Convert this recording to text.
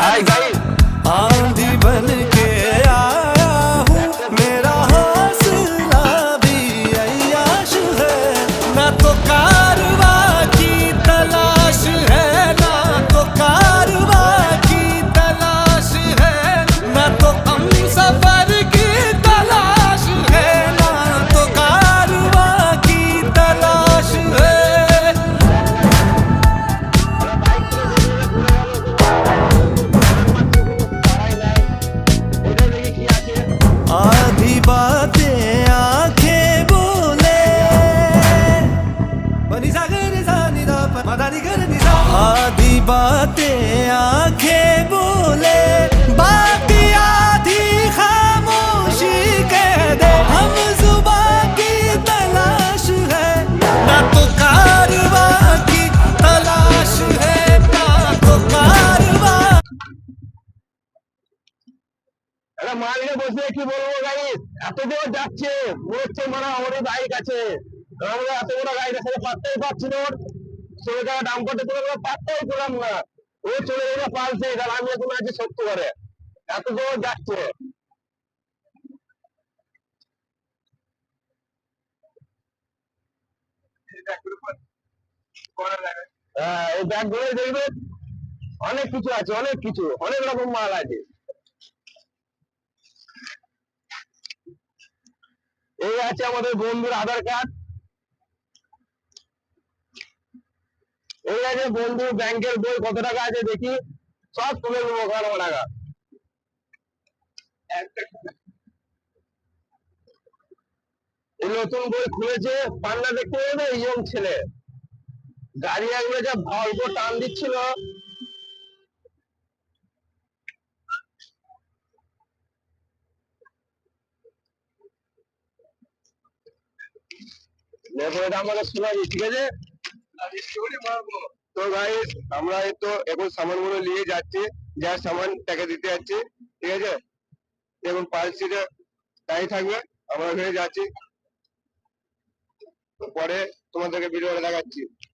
Hi guys, आंधी बन के आया हूँ, मेरा हौसला भी अय्याश है। ना तो कारवा की तलाश है, ना तो कारवा की तलाश है, ना तो हम सफर की तलाश है, ना तो कारवा की तलाश है। आधी बातें आंखें बोले, आधी बातें आंखें बोले, बाकी आधी खामोशी कह दे। हम जुबां की तलाश है, ना तो कारवा की तलाश है, ना तो कारवा। এটা মালিকে বসে কি বলবো গাইস, এত দূর যাচ্ছে মনে হচ্ছে মানে আমারও বাইক আছে। আমরা এত বড় গাড়িটার সাথে পাত্তাই পাচ্ছি না, ওর চলে যাওয়া দাম করতে চলে গেলে পাত্তাই পেলাম না। ও চলে গেলে পালছে, কারণ আমি এখন আছি সত্য করে এত দূর যাচ্ছে। হ্যাঁ, এই ব্যাগ গুলো দেখবে অনেক কিছু আছে, অনেক কিছু, অনেক রকম মাল আছে। এই আছে আমাদের বন্ধুর আধার কার্ড, এই আছে বন্ধু ব্যাংকের বই, কত টাকা আছে দেখি, সব তুলে নেবো টাকা। এই নতুন বই খুলেছে, পান্না দেখতে পাবে ইয়ং ছেলে, গাড়ি একবারে যা অল্প টান দিচ্ছিল। দেখো এটা আমাকে শোনাবি, ঠিক আছে? তো ভাই আমরা এই তো এখন সামানগুলো নিয়ে যাচ্ছি, যার সামান তাকে দিতে যাচ্ছি, ঠিক আছে? এখন পালসিটা তাই থাকবে, আমরা ওখানে যাচ্ছি, তো পরে তোমাদেরকে ভিডিওটা দেখাচ্ছি।